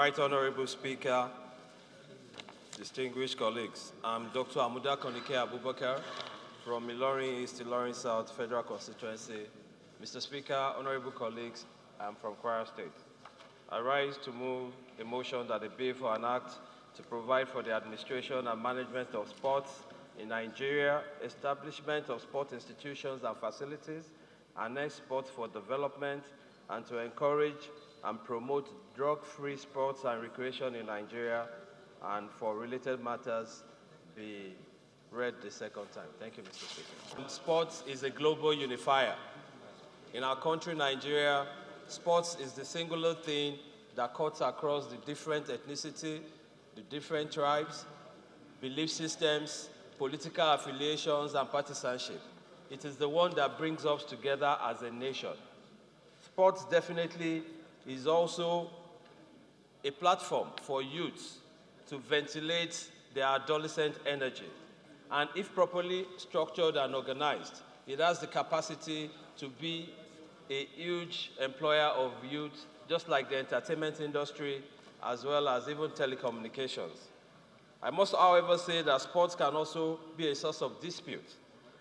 Right Honorable Speaker, distinguished colleagues, I'm Dr. Amuda-Kannike Abubakar from Ilorin East, Ilorin South Federal Constituency. Mr. Speaker, honorable colleagues, I'm from Kwara State. I rise to move a motion that a bill for an act to provide for the administration and management of sports in Nigeria, establishment of sport institutions and facilities, and sport for development, and to encourage and promote drug-free sports and recreation in Nigeria, and for related matters be read the second time. Thank you, Mr. Speaker. Sports is a global unifier. In our country, Nigeria, sports is the singular thing that cuts across the different ethnicity, the different tribes, belief systems, political affiliations, and partisanship. It is the one that brings us together as a nation. Sports definitely is also a platform for youth to ventilate their adolescent energy. And if properly structured and organized, it has the capacity to be a huge employer of youth, just like the entertainment industry, as well as even telecommunications. I must, however, say that sports can also be a source of dispute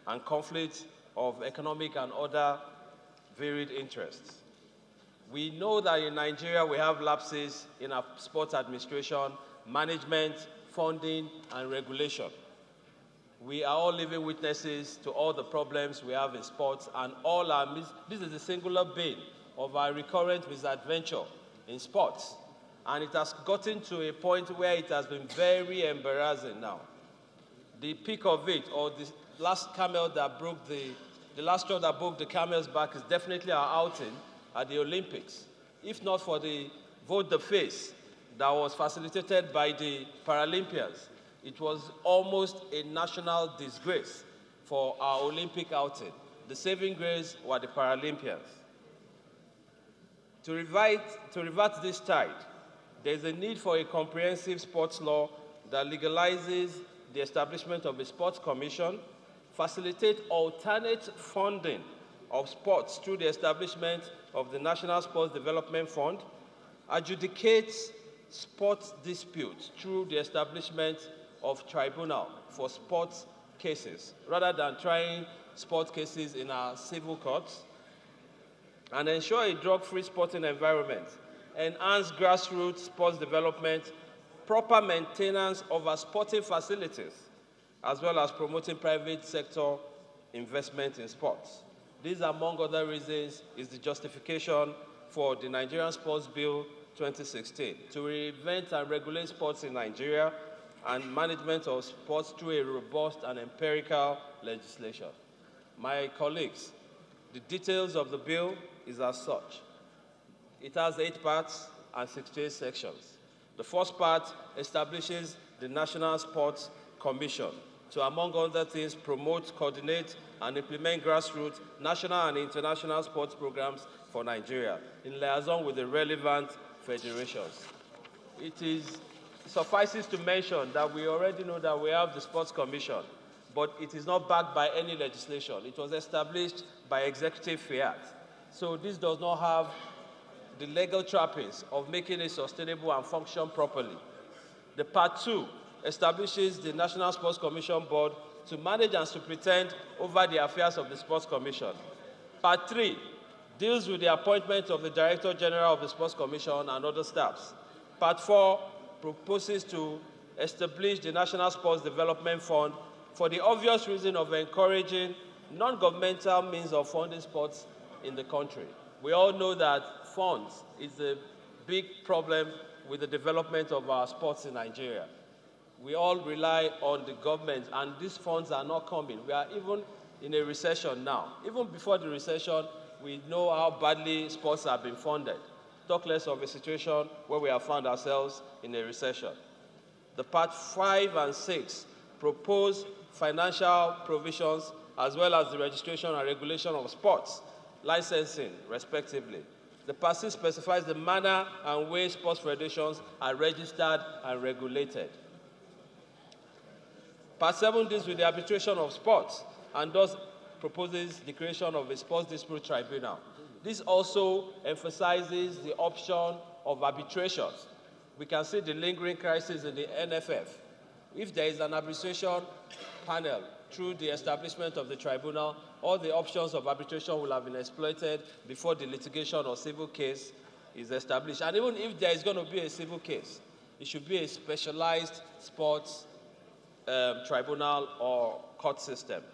and conflict of economic and other varied interests. We know that in Nigeria we have lapses in our sports administration, management, funding, and regulation. We are all living witnesses to all the problems we have in sports, and this is the singular bane of our recurrent misadventure in sports. And it has gotten to a point where it has been very embarrassing now. The peak of it, or the last straw that broke the camel's back, is definitely our outing at the Olympics. If not for the vote the face that was facilitated by the Paralympians, it was almost a national disgrace for our Olympic outing. The saving grace were the Paralympians. To revert this tide, there's a need for a comprehensive sports law that legalizes the establishment of a sports commission, facilitate alternate funding of sports through the establishment of the National Sports Development Fund, adjudicates sports disputes through the establishment of tribunal for sports cases, rather than trying sports cases in our civil courts, and ensure a drug-free sporting environment, enhance grassroots sports development, proper maintenance of our sporting facilities, as well as promoting private sector investment in sports. These, among other reasons, is the justification for the Nigerian Sports Bill 2016 to reinvent and regulate sports in Nigeria and management of sports through a robust and empirical legislation. My colleagues, the details of the bill is as such. It has 8 parts and 68 sections. The first part establishes the National Sports Commission to, among other things, promote, coordinate, and implement grassroots national and international sports programs for Nigeria in liaison with the relevant federations. It suffices to mention that we already know that we have the Sports Commission, but it is not backed by any legislation. It was established by executive fiat. So this does not have the legal trappings of making it sustainable and function properly. The Part 2 establishes the National Sports Commission Board to manage and superintend over the affairs of the Sports Commission. Part 3 deals with the appointment of the Director General of the Sports Commission and other staffs. Part 4 proposes to establish the National Sports Development Fund for the obvious reason of encouraging non-governmental means of funding sports in the country. We all know that funds is a big problem with the development of our sports in Nigeria. We all rely on the government, and these funds are not coming. We are even in a recession now. Even before the recession, we know how badly sports have been funded. Talk less of a situation where we have found ourselves in a recession. The Part 5 and 6 propose financial provisions as well as the registration and regulation of sports, licensing, respectively. The Part 6 specifies the manner and way sports federations are registered and regulated. Part 7 deals with the arbitration of sports and thus proposes the creation of a sports dispute tribunal. This also emphasizes the option of arbitrations. we can see the lingering crisis in the NFF. If there is an arbitration panel through the establishment of the tribunal, all the options of arbitration will have been exploited before the litigation or civil case is established. And even if there is going to be a civil case, it should be a specialized sports tribunal or court system.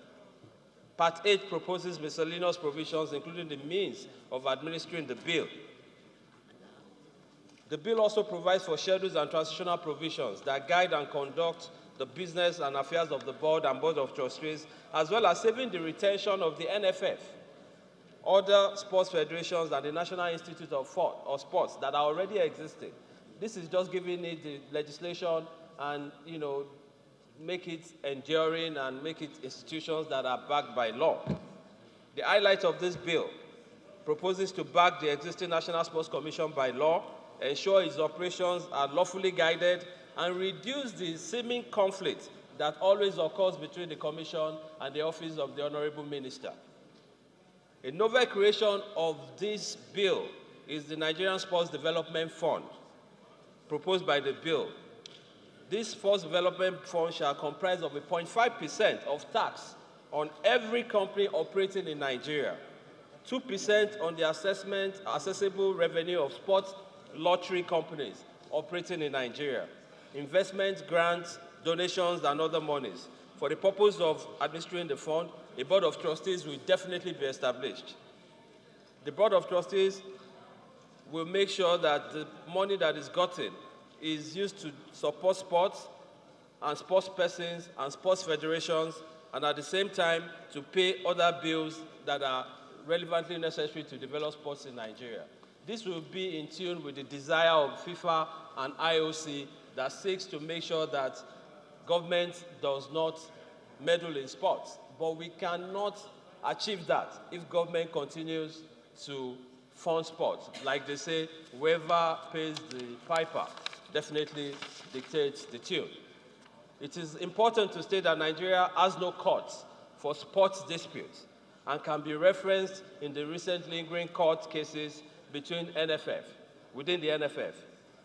Part 8 proposes miscellaneous provisions, including the means of administering the bill. The bill also provides for schedules and transitional provisions that guide and conduct the business and affairs of the board and board of trustees, as well as saving the retention of the NFF, other sports federations, and the National Institute of Sports that are already existing. This is just giving it the legislation and, make it enduring and make it institutions that are backed by law. The highlight of this bill proposes to back the existing National Sports Commission by law, ensure its operations are lawfully guided, and reduce the seeming conflict that always occurs between the Commission and the Office of the Honorable Minister. A novel creation of this bill is the Nigerian Sports Development Fund, proposed by the bill. This Sports Development Fund shall comprise of 0.5% of tax on every company operating in Nigeria, 2% on the accessible revenue of sports lottery companies operating in Nigeria, investments, grants, donations, and other monies. For the purpose of administering the fund, a board of trustees will definitely be established. The board of trustees will make sure that the money that is gotten is used to support sports and sports persons and sports federations, and at the same time to pay other bills that are relevantly necessary to develop sports in Nigeria. This will be in tune with the desire of FIFA and IOC that seeks to make sure that government does not meddle in sports. But we cannot achieve that if government continues to fund sports. Like they say, whoever pays the piper definitely dictates the tune. It is important to state that Nigeria has no courts for sports disputes and can be referenced in the recent lingering court cases within the NFF.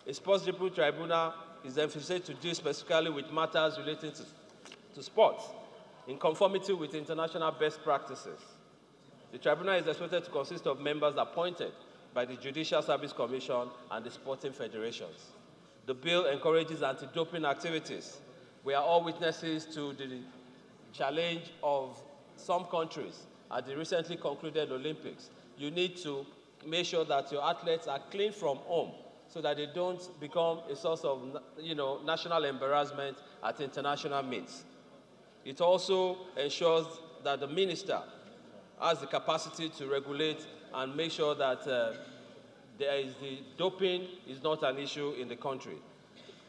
A sports dispute tribunal is emphasized to deal specifically with matters relating to sports in conformity with international best practices. The tribunal is expected to consist of members appointed by the Judicial Service Commission and the sporting federations. The bill encourages anti-doping activities. We are all witnesses to the challenge of some countries at the recently concluded Olympics. You need to make sure that your athletes are clean from home so that they don't become a source of national embarrassment at international meets. It also ensures that the minister has the capacity to regulate and make sure that the doping is not an issue in the country.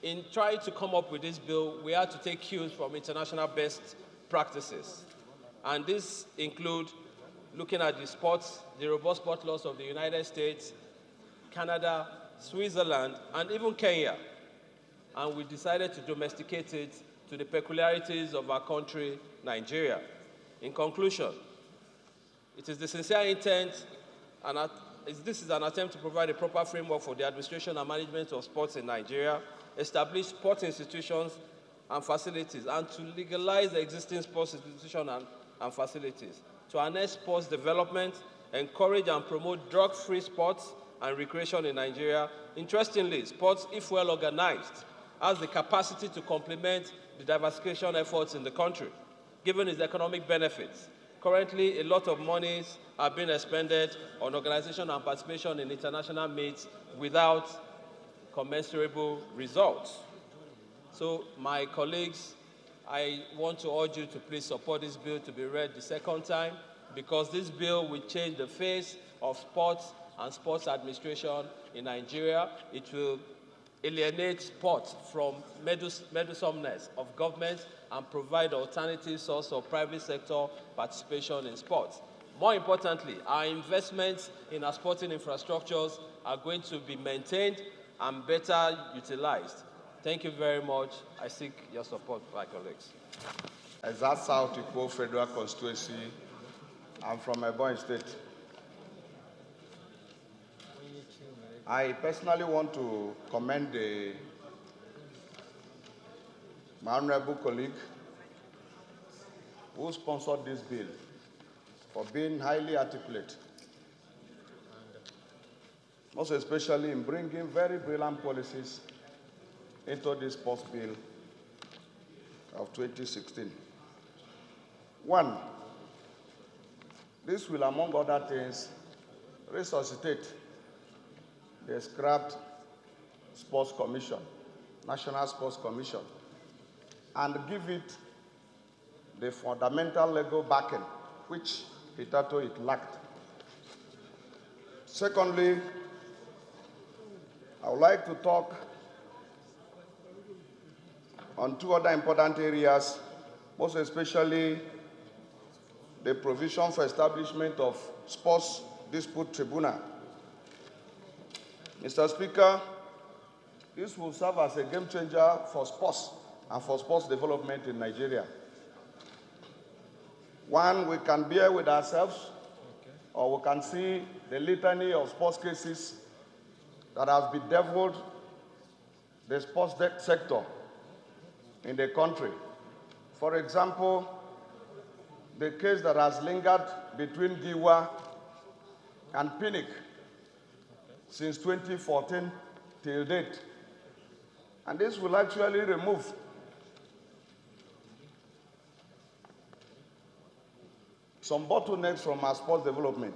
In trying to come up with this bill, we had to take cues from international best practices. And this include looking at the robust sport laws of the United States, Canada, Switzerland, and even Kenya. And we decided to domesticate it to the peculiarities of our country, Nigeria. In conclusion, it is the sincere intent and this is an attempt to provide a proper framework for the administration and management of sports in Nigeria, establish sports institutions and facilities, and to legalize the existing sports institutions and facilities, to harness sports development, encourage and promote drug-free sports and recreation in Nigeria. Interestingly, sports, if well organized, has the capacity to complement the diversification efforts in the country, given its economic benefits. Currently, a lot of monies are being expended on organization and participation in international meets without commensurable results. So, my colleagues, I want to urge you to please support this bill to be read the second time, because this bill will change the face of sports and sports administration in Nigeria. It will alienate sports from meddlesomeness of government and provide alternative source of private sector participation in sports. More importantly, our investments in our sporting infrastructures are going to be maintained and better utilized. Thank you very much. I seek your support, my colleagues. As that South Ikpo Federal Constituency, I'm from Ebonyi State. I personally want to commend my honorable colleague who sponsored this bill for being highly articulate, most especially in bringing very brilliant policies into this sports bill of 2016. One, this will, among other things, resuscitate the scrapped Sports Commission, National Sports Commission, and give it the fundamental legal backing, which hitherto it lacked. Secondly, I would like to talk on two other important areas, most especially the provision for establishment of sports dispute tribunal. Mr. Speaker, this will serve as a game changer for sports and for sports development in Nigeria. One, we can bear with ourselves, or we can see the litany of sports cases that have bedeviled the sports sector in the country. For example, the case that has lingered between Giwa and Pinnick since 2014 till date. And this will actually remove some bottlenecks from our sports development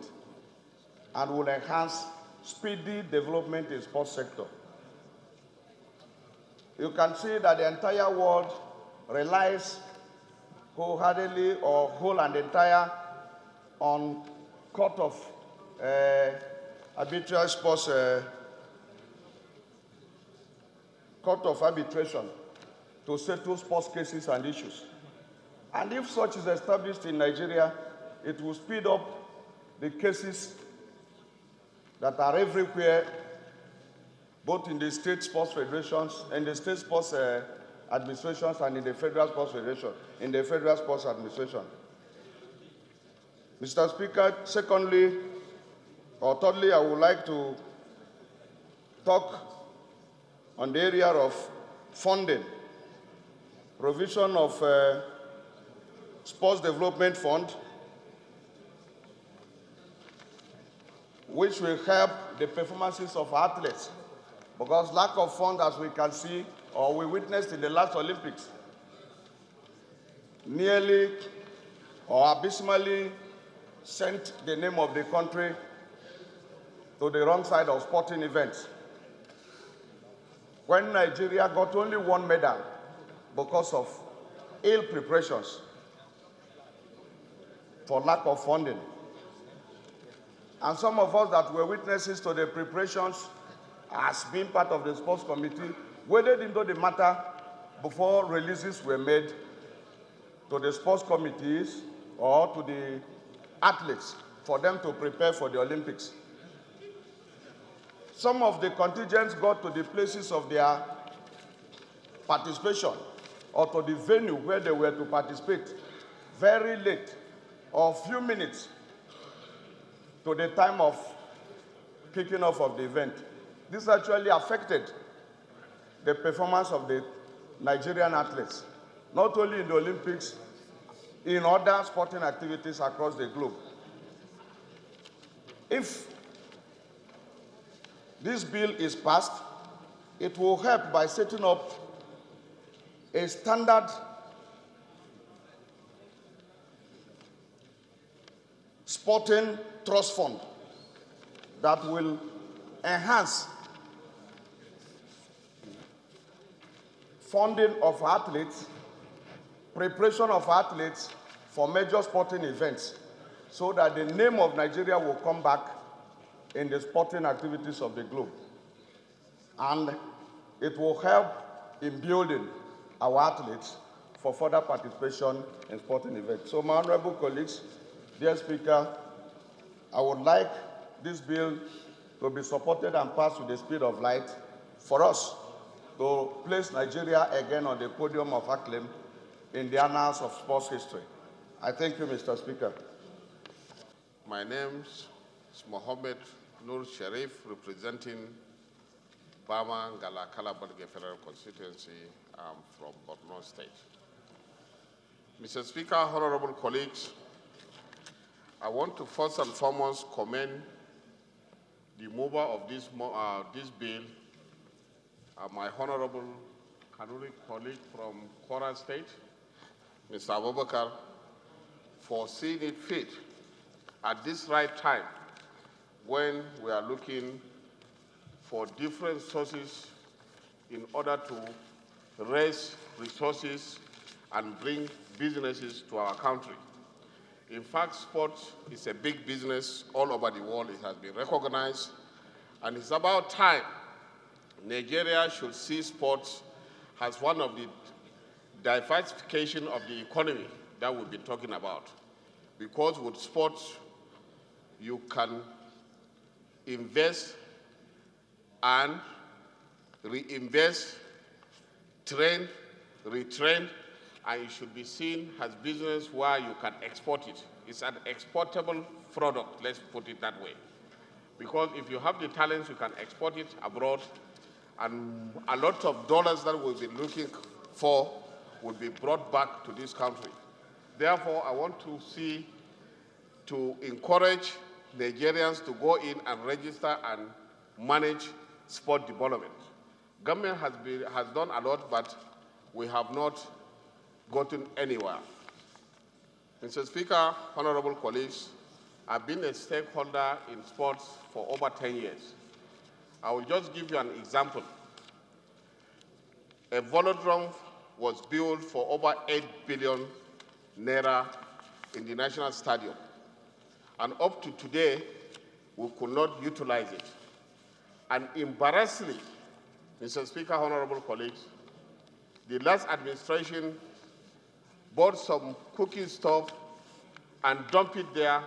and will enhance speedy development in the sports sector. You can see that the entire world relies wholeheartedly or whole and entire on court of arbitral sports, court of arbitration to settle sports cases and issues. And if such is established in Nigeria, it will speed up the cases that are everywhere, both in the state sports federations, and the state sports administrations, and in the federal sports federation, in the federal sports administration. Mr. Speaker, thirdly, I would like to talk on the area of funding, provision of sports development fund, which will help the performances of athletes, because lack of funds, as we can see, or we witnessed in the last Olympics, nearly or abysmally sent the name of the country to the wrong side of sporting events. When Nigeria got only one medal because of ill preparations for lack of funding. And some of us that were witnesses to the preparations as being part of the sports committee waded into the matter before releases were made to the sports committees or to the athletes for them to prepare for the Olympics. Some of the contingents got to the places of their participation or to the venue where they were to participate very late or a few minutes to the time of kicking off of the event. This actually affected the performance of the Nigerian athletes, not only in the Olympics, in other sporting activities across the globe. If this bill is passed, it will help by setting up a standard sporting trust fund that will enhance funding of athletes, preparation of athletes for major sporting events, so that the name of Nigeria will come back in the sporting activities of the globe. And it will help in building our athletes for further participation in sporting events. So, my honorable colleagues, dear Speaker, I would like this bill to be supported and passed with the speed of light for us to place Nigeria again on the podium of acclaim in the annals of sports history. I thank you, Mr. Speaker. My name is Mohammed Nur Sharif, representing Bama Ngala Kalabalge Federal Constituency from Borno State. Mr. Speaker, honorable colleagues, I want to first and foremost commend the mover of this bill, my honorable Kanuri colleague from Kwara State, Mr. Abubakar, for seeing it fit at this right time when we are looking for different sources in order to raise resources and bring businesses to our country. In fact, sports is a big business all over the world. It has been recognized, and it's about time Nigeria should see sports as one of the diversification of the economy that we've been talking about. Because with sports, you can invest and reinvest, train, retrain, and it should be seen as business where you can export it. It's an exportable product, let's put it that way. Because if you have the talents, you can export it abroad, and a lot of dollars that we've been looking for will be brought back to this country. Therefore, I want to encourage Nigerians to go in and register and manage sport development. Government has done a lot, but we have not gotten anywhere. Mr. Speaker, honorable colleagues, I've been a stakeholder in sports for over 10 years. I will just give you an example. A velodrome was built for over 8 billion naira in the National Stadium. And up to today, we could not utilize it. And embarrassingly, Mr. Speaker, honorable colleagues, the last administration bought some cooking stuff and dumped it there,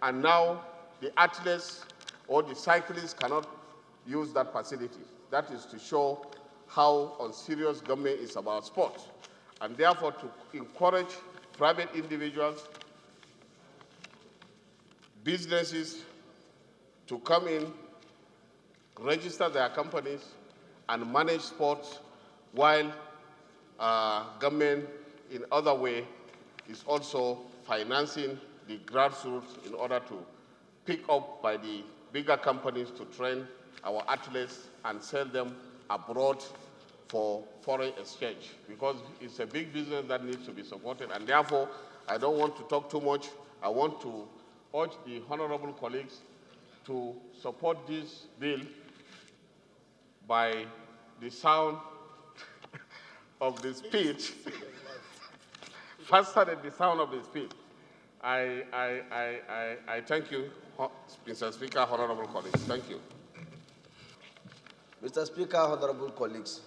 and now the athletes or the cyclists cannot use that facility. That is to show how unserious government is about sports. And therefore, to encourage private individuals, businesses to come in, register their companies, and manage sports while government in other way is also financing the grassroots in order to pick up by the bigger companies to train our athletes and sell them abroad for foreign exchange, because it's a big business that needs to be supported. And therefore, I don't want to talk too much. I want to urge the honorable colleagues to support this bill by the sound of the speech, faster than the sound of the speech. I thank you, Mr. Speaker, honorable colleagues. Thank you. Mr. Speaker, honorable colleagues,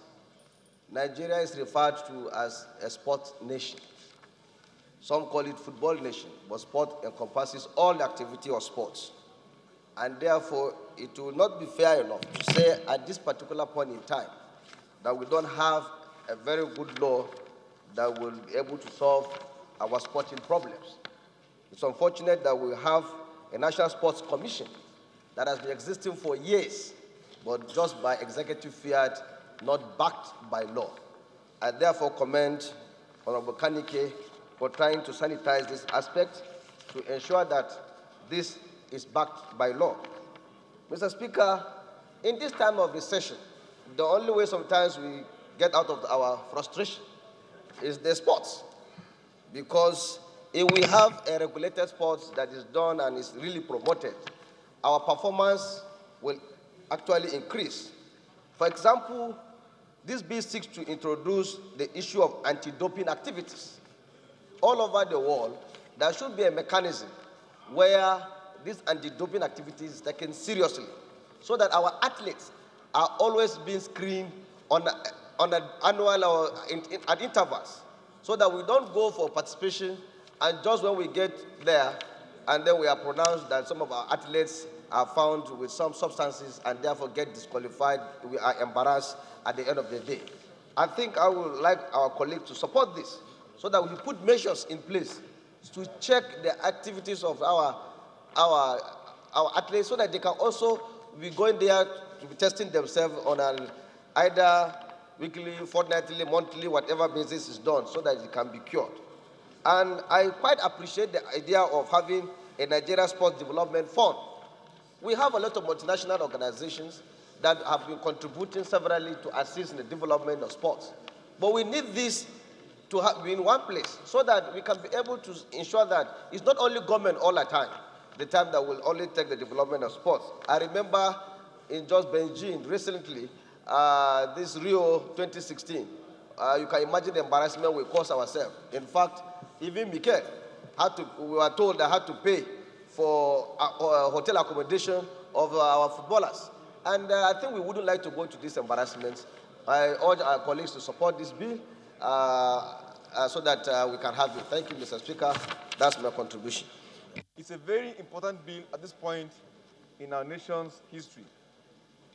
Nigeria is referred to as a sport nation. Some call it football nation, but sport encompasses all the activity of sports. And therefore, it will not be fair enough to say at this particular point in time that we don't have a very good law that will be able to solve our sporting problems. It's unfortunate that we have a National Sports Commission that has been existing for years, but just by executive fiat, not backed by law. I therefore commend Honorable Kannike for trying to sanitize this aspect to ensure that this is backed by law. Mr. Speaker, in this time of recession, the only way sometimes we get out of our frustration is the sports. Because if we have a regulated sports that is done and is really promoted, our performance will actually increase. For example, this bill seeks to introduce the issue of anti-doping activities. All over the world, there should be a mechanism where this anti-doping activity is taken seriously, so that our athletes are always being screened on an annual or at intervals, so that we don't go for participation and just when we get there, and then we are pronounced that some of our athletes are found with some substances and therefore get disqualified, we are embarrassed at the end of the day. I think I would like our colleagues to support this, so that we put measures in place to check the activities of our our athletes so that they can also be going there to be testing themselves on an either weekly, fortnightly, monthly, whatever basis is done so that it can be cured. And I quite appreciate the idea of having a Nigeria Sports Development Fund. We have a lot of multinational organizations that have been contributing severally to assist in the development of sports. But we need this to be in one place so that we can be able to ensure that it's not only government all the time that will only take the development of sports. I remember in just Beijing recently, this Rio 2016, you can imagine the embarrassment we caused ourselves. In fact, even Mikel we were told that had to pay for hotel accommodation of our footballers. And I think we wouldn't like to go to these embarrassments. I urge our colleagues to support this bill so that we can have it. Thank you, Mr. Speaker. That's my contribution. It's a very important bill at this point in our nation's history.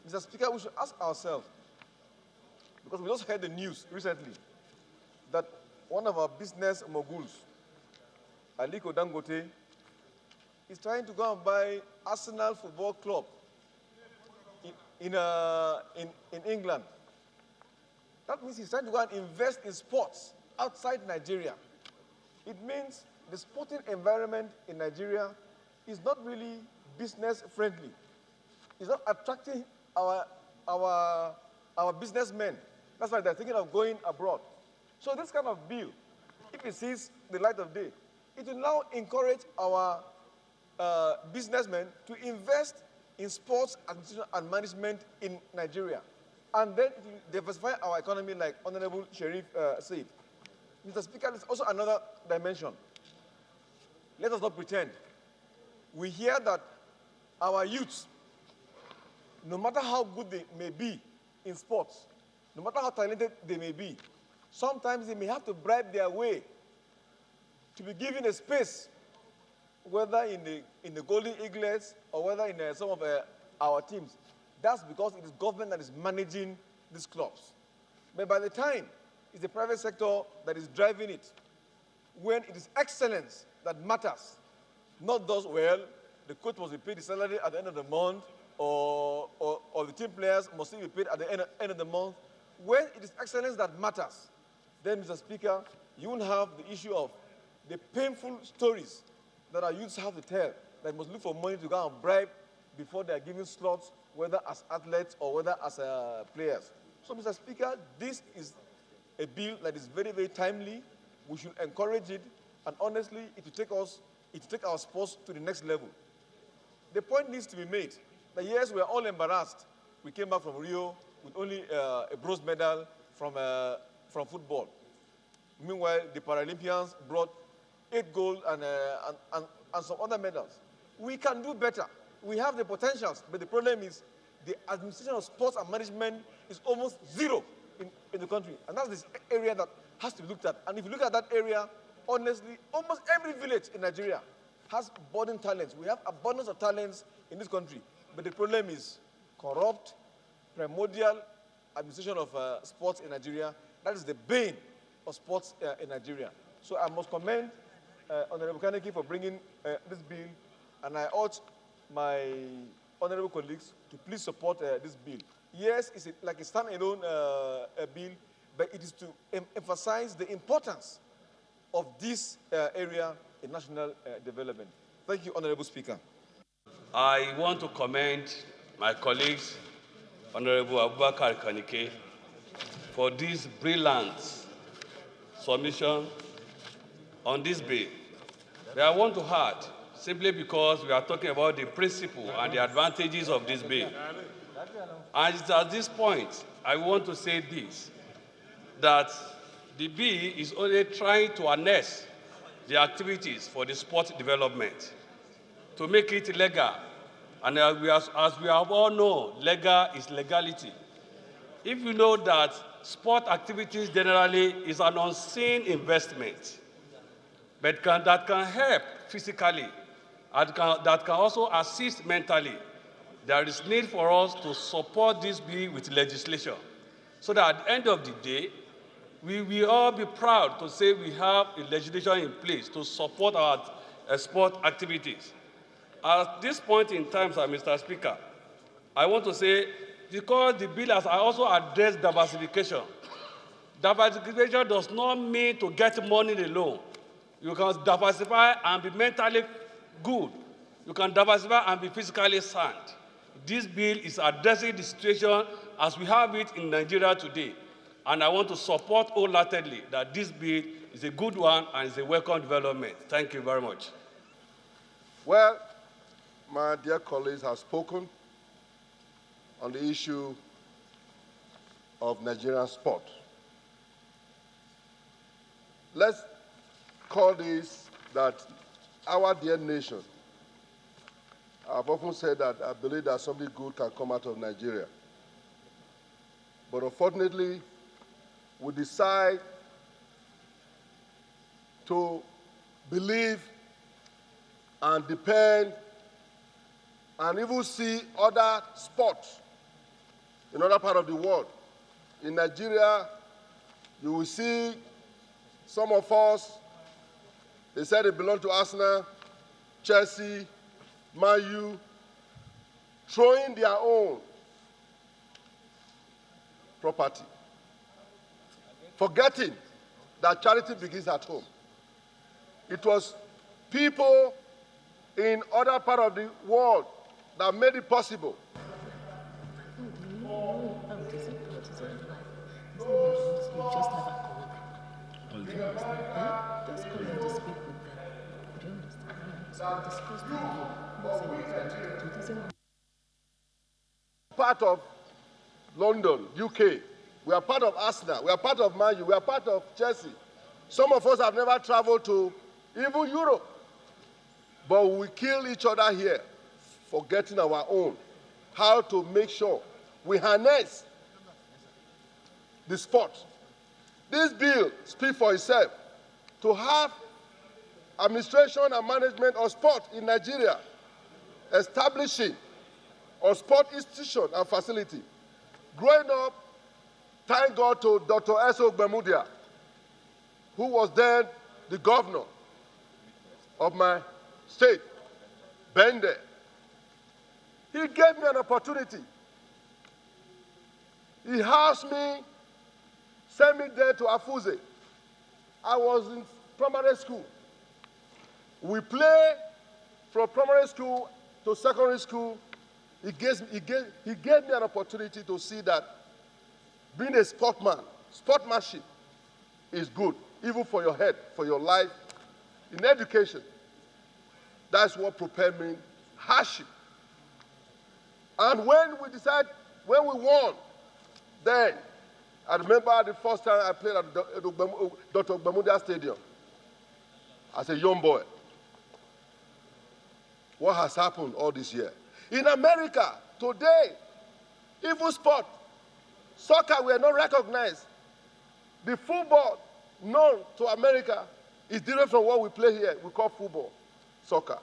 Mr. Speaker, we should ask ourselves, because we just heard the news recently, that one of our business moguls, Aliko Dangote, is trying to go and buy Arsenal Football Club in England. That means he's trying to go and invest in sports outside Nigeria. It means the sporting environment in Nigeria is not really business friendly. It's not attracting our businessmen. That's why they're thinking of going abroad. So this kind of bill, if it sees the light of day, it will now encourage our businessmen to invest in sports administration and management in Nigeria. And then it will diversify our economy, like Honorable Sharif said. Mr. Speaker, there's also another dimension. Let us not pretend. We hear that our youths, no matter how good they may be in sports, no matter how talented they may be, sometimes they may have to bribe their way to be given a space, whether in the Golden Eaglets or whether in some of our teams. That's because it is government that is managing these clubs. But by the time it's the private sector that is driving it, when it is excellence that matters, not those, well, the coach must be paid the salary at the end of the month, or the team players must be paid at the end of the month. When it is excellence that matters, then, Mr. Speaker, you won't have the issue of the painful stories that our youths have to tell, that must look for money to go and bribe before they are given slots, whether as athletes or whether as players. So, Mr. Speaker, this is a bill that is very, very timely. We should encourage it, and honestly, it will take our sports to the next level. The point needs to be made that, yes, we are all embarrassed. We came back from Rio with only a bronze medal from football. Meanwhile, the Paralympians brought 8 gold and some other medals. We can do better. We have the potentials, but the problem is the administration of sports and management is almost zero in the country. And that's this area that has to be looked at. And if you look at that area, honestly, almost every village in Nigeria has budding talents. We have abundance of talents in this country. But the problem is corrupt, primordial administration of sports in Nigeria. That is the bane of sports in Nigeria. So I must commend Honorable Kannike for bringing this bill, and I urge my honorable colleagues to please support this bill. Yes, it's like a standalone bill, but it is to emphasize the importance of this area in national development. Thank you, Honorable Speaker. I want to commend my colleagues, Honorable Abubakar, for this brilliant submission on this bill. But I want to add, simply because we are talking about the principle and the advantages of this bill. And at this point, I want to say this, that the bill is only trying to harness the activities for the sport development, to make it legal. And as we have all know, legal is legality. If you know that sport activities generally is an unseen investment, but that can help physically, and that can also assist mentally, there is need for us to support this bill with legislation, so that at the end of the day, we will all be proud to say we have a legislation in place to support our sport activities. At this point in time, sir, Mr. Speaker, I want to say, because the bill has also addressed diversification. Diversification does not mean to get money alone. You can diversify and be mentally good. You can diversify and be physically sound. This bill is addressing the situation as we have it in Nigeria today. And I want to support wholeheartedly that this bill is a good one and is a welcome development. Thank you very much. Well, my dear colleagues have spoken on the issue of Nigerian sport. Let's call this that our dear nation. I've often said that I believe that something good can come out of Nigeria. But unfortunately, we decide to believe and depend and even see other sports in other parts of the world. In Nigeria, you will see some of us, they said they belong to Arsenal, Chelsea, Man U, throwing their own property, forgetting that charity begins at home. It was people in other parts of the world that made it possible. Part of London, UK. We are part of Arsenal. We are part of Man U. We are part of Chelsea. Some of us have never traveled to even Europe. But we kill each other here, forgetting our own. How to make sure we harness the sport. This bill speaks for itself. To have administration and management of sport in Nigeria, establishing a sport institution and facility. Growing up, thank God to Dr. S.O. Gbemudia, who was then the governor of my state, Bende. He gave me an opportunity. He housed me, sent me there to Afuze. I was in primary school. We played from primary school to secondary school. He gave me an opportunity to see that being a sportman, sportsmanship is good, even for your head, for your life, in education. That's what propelled me hardship. And when we won, then, I remember the first time I played at Dr. Gbemudia Stadium as a young boy. What has happened all this year? In America, today, even sport, soccer were not recognized. The football known to America is different from what we play here. We call football, soccer.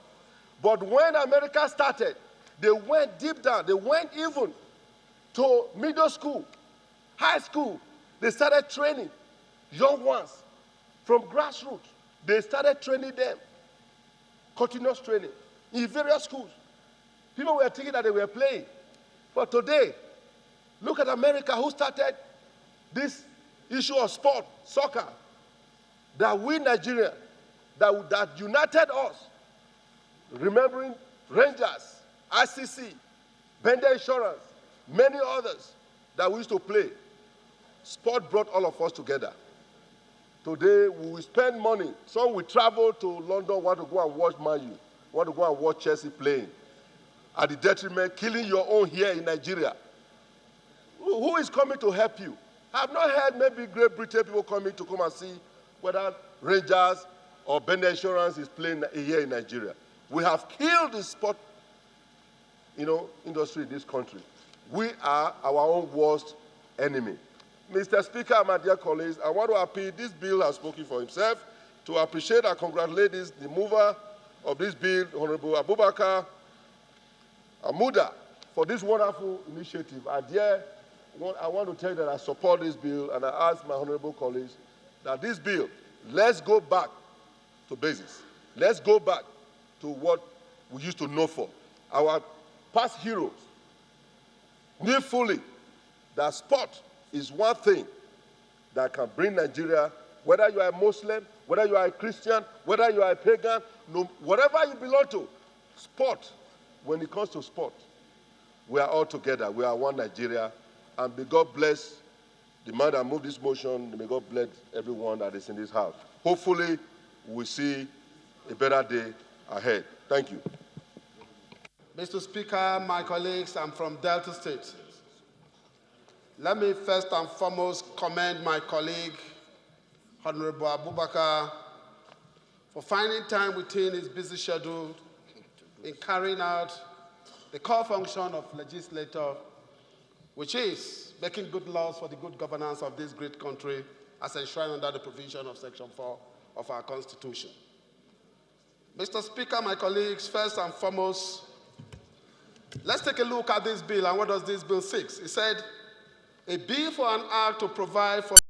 But when America started, they went deep down. They went even to middle school, high school. They started training young ones from grassroots. They started training them, continuous training in various schools. People were thinking that they were playing. But today, look at America, who started this issue of sport, soccer, that we Nigeria, that united us, remembering Rangers, ICC, Bender Insurance, many others that we used to play. Sport brought all of us together. Today, we will spend money. Some will travel to London, want to go and watch Man U, want to go and watch Chelsea playing, at the detriment, killing your own here in Nigeria. Who is coming to help you? I have not heard maybe Great Britain people coming to come and see whether Rangers or Bender Insurance is playing here in Nigeria. We have killed the sport industry in this country. We are our own worst enemy. Mr. Speaker, my dear colleagues, I want to appeal. This bill has spoken for himself. To appreciate and congratulate the mover of this bill, Honorable Abubakar Amuda, for this wonderful initiative. I want to tell you that I support this bill, and I ask my honorable colleagues that this bill, let's go back to basics. Let's go back to what we used to know for. Our past heroes knew fully that sport is one thing that can bring Nigeria, whether you are a Muslim, whether you are a Christian, whether you are a pagan, whatever you belong to, sport, when it comes to sport, we are all together. We are one Nigeria. And may God bless the man that moved this motion. May God bless everyone that is in this house. Hopefully, we'll see a better day ahead. Thank you. Mr. Speaker, my colleagues, I'm from Delta State. Let me first and foremost commend my colleague, Honorable Abubakar, for finding time within his busy schedule in carrying out the core function of legislator, which is making good laws for the good governance of this great country as enshrined under the provision of Section 4 of our Constitution. Mr. Speaker, my colleagues, first and foremost, let's take a look at this bill and what does this bill seek. It said, a bill for an act to provide for